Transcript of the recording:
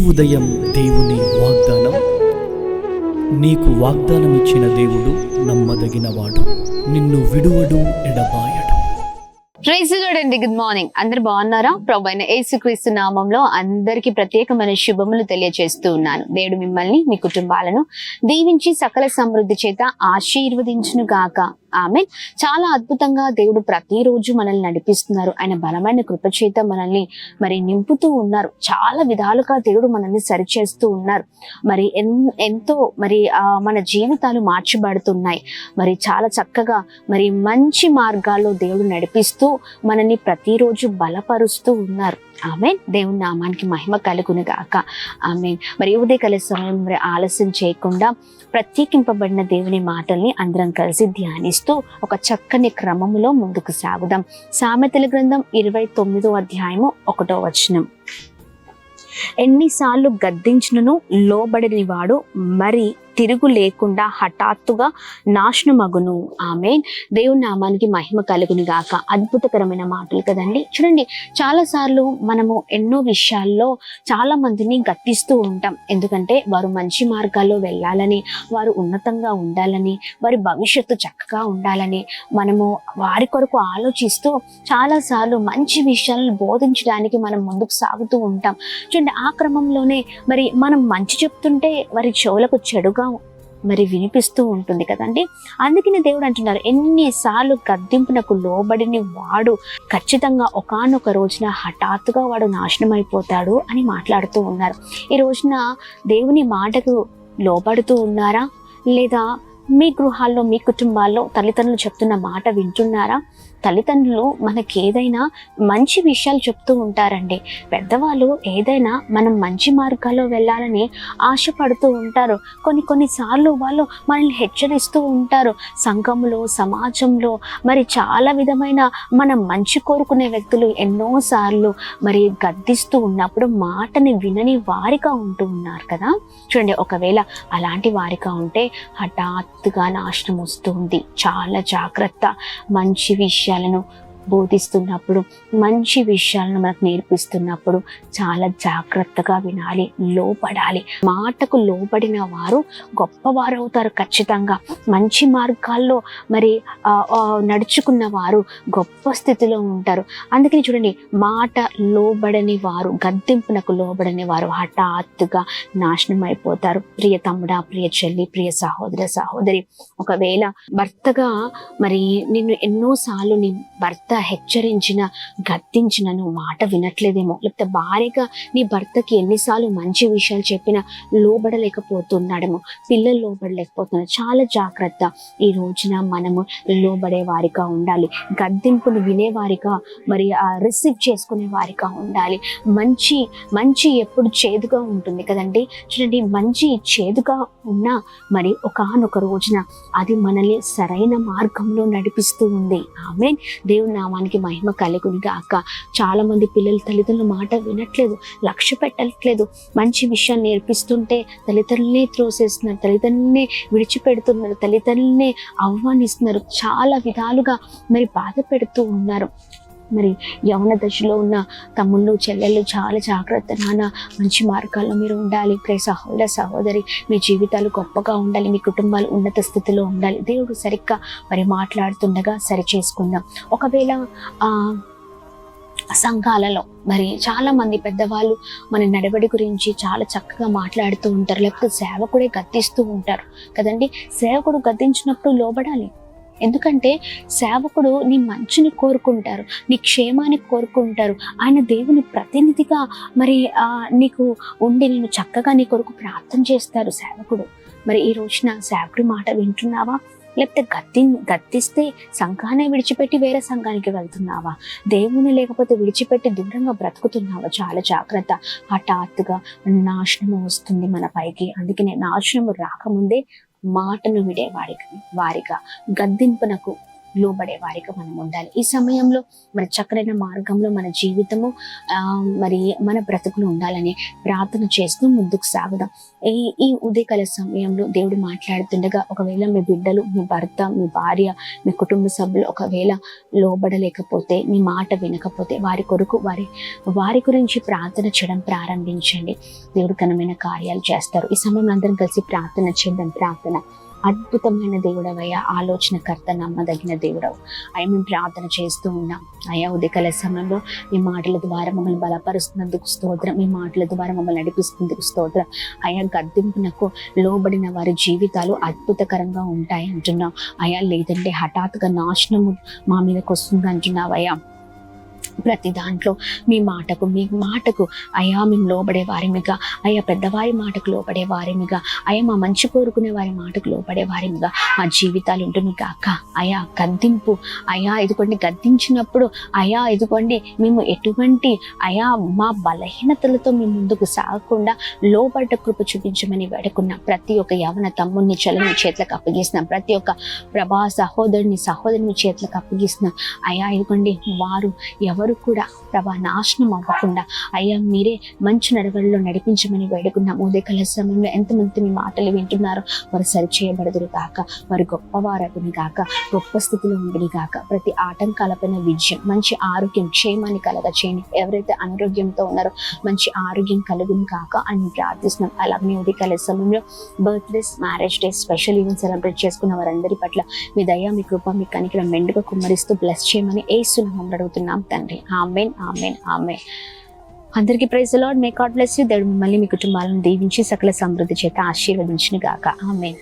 ఉదయం దేవుని వాగ్దానం. నీకు వాగ్దానం ఇచ్చిన దేవుడు నమ్మదగినవాడు, నిన్ను విడువడు, ఎడబాయడు. ప్రైజ్ ది లార్డ్ అండి. Good morning. అందరు బాగున్నారా? ప్రభువైన యేసుక్రీస్తు నామంలో అందరికీ ప్రత్యేకమైన శుభములు తెలియజేస్తూ ఉన్నాను. దేవుడు మిమ్మల్ని మీ కుటుంబాలను దీవించి సకల సమృద్ధి చేత ఆశీర్వదించును గాక. ఆమెన్. చాలా అద్భుతంగా దేవుడు ప్రతిరోజు మనల్ని నడిపిస్తున్నారు. ఆయన బలమైన కృప చేత మనల్ని నింపుతూ ఉన్నారు. చాలా విధాలుగా దేవుడు మనల్ని సరిచేస్తూ ఉన్నారు. ఎంతో మన జీవితాలు మార్చబడుతున్నాయి. చాలా చక్కగా మంచి మార్గాల్లో దేవుడు నడిపిస్తూ మనల్ని ప్రతిరోజు బలపరుస్తూ ఉన్నారు. ఆమెన్. దేవుని నామానికి మహిమ కలుగును గాక. ఆమెన్. ఉదయకాల సమయం ఆలస్యం చేయకుండా ప్రత్యేకింపబడిన దేవుని మాటల్ని అందరం కలిసి ధ్యానిస్తూ ఒక చక్కని క్రమములో ముందుకు సాగుదాం. సామెతల గ్రంథం 29వ అధ్యాయము 1వ వచనం. ఎన్నిసార్లు గద్దించినను లోబడని వాడు మరి తిరుగు లేకుండా హఠాత్తుగా నాశనమగును. ఆమేన్. దేవుని నామానికి మహిమ కలుగును గాక. అద్భుతకరమైన మాటలు కదండి. చూడండి, చాలా సార్లు మనము ఎన్నో విషయాల్లో చాలా మందిని గద్దిస్తూ ఉంటాం. ఎందుకంటే వారు మంచి మార్గాల్లో వెళ్ళాలని, వారు ఉన్నతంగా ఉండాలని, వారి భవిష్యత్తు చక్కగా ఉండాలని మనము వారి కొరకు ఆలోచిస్తూ చాలా సార్లు మంచి విషయాలను బోధించడానికి మనం ముందుకు సాగుతూ ఉంటాం. చూడండి, ఆ క్రమంలోనే మనం మంచి చెప్తుంటే వారి చెవులకు చెడుగా వినిపిస్తూ ఉంటుంది కదండి. అందుకనే దేవుడు అంటున్నారు, ఎన్నిసార్లు గద్దింపునకు లోబడిని వాడు ఖచ్చితంగా ఒకానొక రోజున హఠాత్తుగా వాడు నాశనం అయిపోతాడు అని మాట్లాడుతూ ఉన్నారు. ఈ రోజున దేవుని మాటకు లోబడుతూ ఉన్నారా? లేదా మీ గృహాల్లో, మీ కుటుంబాల్లో తల్లిదండ్రులు చెప్తున్న మాట వింటున్నారా? తల్లిదండ్రులు మనకి ఏదైనా మంచి విషయాలు చెప్తూ ఉంటారండి. పెద్దవాళ్ళు ఏదైనా మనం మంచి మార్గాల్లో వెళ్ళాలని ఆశపడుతూ ఉంటారు. కొన్నిసార్లు వాళ్ళు మనల్ని హెచ్చరిస్తూ ఉంటారు. సంఘంలో, సమాజంలో చాలా విధమైన మనం మంచి కోరుకునే వ్యక్తులు ఎన్నోసార్లు గద్దిస్తూ ఉన్నప్పుడు మాటని వినని వారిగా ఉంటూ ఉన్నారు కదా. చూడండి, ఒకవేళ అలాంటి వారిగా ఉంటే హఠాత్తుగా నాశనం వస్తుంది. చాలా జాగ్రత్త. మంచి విషయాలను బోధిస్తున్నప్పుడు, మంచి విషయాలను మనకు నేర్పిస్తున్నప్పుడు చాలా జాగ్రత్తగా వినాలి, లోబడాలి. మాటకు లోబడిన వారు గొప్పవారు అవుతారు. ఖచ్చితంగా మంచి మార్గాల్లో నడుచుకున్న వారు గొప్ప స్థితిలో ఉంటారు. అందుకని చూడండి, మాట లోబడని వారు, గద్దింపునకు లోబడని వారు హఠాత్తుగా నాశనం అయిపోతారు. ప్రియ తమ్ముడా, ప్రియ చెల్లి, ప్రియ సహోదరి, ఒకవేళ భర్తగా నిన్ను ఎన్నోసార్లు నీ భర్త హెచ్చరించిన, గద్దించిన నువ్వు మాట వినట్లేదేమో, లేకపోతే భార్యగా నీ భర్తకి ఎన్నిసార్లు మంచి విషయాలు చెప్పినా లోబడలేకపోతున్నాడేమో, పిల్లలు లోబడలేకపోతున్నారు. చాలా జాగ్రత్త. ఈ రోజున మనము లోబడే వారిగా ఉండాలి. గద్దింపును వినేవారిగా రిసీవ్ చేసుకునే వారిగా ఉండాలి. మంచి ఎప్పుడు చేదుగా ఉంటుంది కదండి. చూడండి, మంచి చేదుగా ఉన్నా ఒకానొక రోజున అది మనల్ని సరైన మార్గంలో నడిపిస్తూ ఉంది. ఆమేన్. దేవుని నామానికి మహిమ కలుగును గాక. చాలా మంది పిల్లలు తల్లిదండ్రుల మాట వినట్లేదు, లక్ష్య పెట్టట్లేదు. మంచి విషయాలు నేర్పిస్తుంటే తల్లిదండ్రులనే త్రోసేస్తున్నారు, తల్లిదండ్రులనే విడిచిపెడుతున్నారు, తల్లిదండ్రులనే అవమానిస్తున్నారు. చాలా విధాలుగా బాధ పెడుతూ ఉన్నారు. యవన దశలో ఉన్న తమ్ముళ్ళు, చెల్లెళ్ళు చాలా జాగ్రత్త. నాన్న, మంచి మార్గాల్లో మీరు ఉండాలి. ప్రియ సహోదరి, మీ జీవితాలు గొప్పగా ఉండాలి, మీ కుటుంబాలు ఉన్నత స్థితిలో ఉండాలి. దేవుడు సరిగ్గా మాట్లాడుతుండగా సరి చేసుకుందాం. ఒకవేళ సంఘాలలో చాలా మంది పెద్దవాళ్ళు మన నడవడి గురించి చాలా చక్కగా మాట్లాడుతూ ఉంటారు. లేకపోతే సేవకుడే గద్దిస్తూ ఉంటారు కదండి. సేవకుడు గద్దించినప్పుడు లోబడాలి. ఎందుకంటే సేవకుడు నీ మంచిని కోరుకుంటారు, నీ క్షేమాన్ని కోరుకుంటారు. ఆయన దేవుని ప్రతినిధిగా నీకు ఉండి నేను చక్కగా నీ కొరకు ప్రార్థన చేస్తారు సేవకుడు. ఈ రోజున సేవకుడి మాట వింటున్నావా? లేకపోతే గద్దిస్తే సంఘాన్ని విడిచిపెట్టి వేరే సంఘానికి వెళ్తున్నావా? దేవుని లేకపోతే విడిచిపెట్టి దూరంగా బ్రతుకుతున్నావా? చాలా జాగ్రత్త. హఠాత్తుగా నాశనము వస్తుంది మన పైకి. అందుకనే నాశనము రాకముందే మాటను విడే వారిగా, గద్దింపునకు లోబడే వారిగా మనం ఉండాలి. ఈ సమయంలో మన చక్కనైన మార్గంలో మన జీవితము మరి మన బ్రతుకులు ఉండాలని ప్రార్థన చేస్తూ ముందుకు సాగుదాం. ఈ ఉదయకాల సమయంలో దేవుడు మాట్లాడుతుండగా ఒకవేళ మీ బిడ్డలు, మీ భర్త, మీ భార్య, మీ కుటుంబ సభ్యులు ఒకవేళ లోబడలేకపోతే, మీ మాట వినకపోతే వారి కొరకు వారి గురించి ప్రార్థన చేయడం ప్రారంభించండి. దేవుడు ఘనమైన కార్యాలు చేస్తారు. ఈ సమయంలో అందరం కలిసి ప్రార్థన చేద్దాం. ప్రార్థన. అద్భుతమైన దేవుడవయ్యా, ఆలోచనకర్త, నమ్మదగిన దేవుడవు అయ్యా, మేము ప్రార్థన చేస్తూ ఉన్నాం అయ్యా. ఉదయకాల సమయంలో మీ మాటల ద్వారా మమ్మల్ని బలపరుస్తున్నందుకు స్తోత్రం, మీ మాటల ద్వారా మమ్మల్ని నడిపిస్తున్నందుకు స్తోత్రం అయ్యా. గద్దింపునకు లోబడిన వారి జీవితాలు అద్భుతకరంగా ఉంటాయి అంటున్నావు అయ్యా. లేదంటే హఠాత్తుగా నాశనము మా మీదకి వస్తుంది అంటున్నావు అయ్యా. ప్రతి దాంట్లో మీ మాటకు అయ్యా మేము లోబడే వారిమిగా అయ్యా, పెద్దవారి మాటకు లోబడే వారిమిగా అయ్యా, మా మంచి కోరుకునే వారి మాటకు లోబడే వారిమిగా మా జీవితాలు ఉంటుంది కాక అయ్యా. గద్దింపు అయ్యా, ఇదిగోండి గద్దించినప్పుడు అయ్యా, ఇదిగోండి మేము ఎటువంటి అయ్యా మా బలహీనతలతో మేము ముందుకు సాగకుండా లోబడ్డ కృప చూపించమని వేడుకున్న ప్రతి ఒక్క యవన తమ్ముడిని చలని చేతులకు అప్పగిస్తున్నాం. ప్రతి ఒక్క ప్రభా సహోదరుని చేతులకు అప్పగిస్తున్నాం అయ్యా. ఇదిగోండి వారు ఎవరు కూడా ప్రభా నాశనం అవ్వకుండా అయ్యా మీరే మంచి నడవడిలో నడిపించమని వేడుకున్నాం. ఉదయకాల సమయంలో ఎంతమంది మీ మాటలు వింటున్నారో వారు సరిచేయబడదురు కాక, వారు గొప్పవారగుని కాక, గొప్ప స్థితిలో ఉండుని కాక, ప్రతి ఆటంకాలపైన విజయం, మంచి ఆరోగ్యం, క్షేమాన్ని కలగ చేయండి. ఎవరైతే అనారోగ్యంతో ఉన్నారో మంచి ఆరోగ్యం కలుగుని కాక అని ప్రార్థిస్తున్నాం. అలాగే ఉదయకాల సమయంలో birthdays, marriage days, special event celebrate చేసుకున్న వారందరి పట్ల మీ దయ, మీ కృప, మీ కనికరం మెండుగా కుమ్మరిస్తూ బ్లెస్ చేయమని యేసు నామములో అడుగుతున్నాం తండ్రి. ఆమేన్, ఆమేన్, ఆమేన్. అందరికీ praise the Lord. May God bless you. దేవుడు మిమ్మల్ని, మీ కుటుంబాలను దీవించి సకల సమృద్ధి చేత ఆశీర్వదించును గాక. ఆమేన్.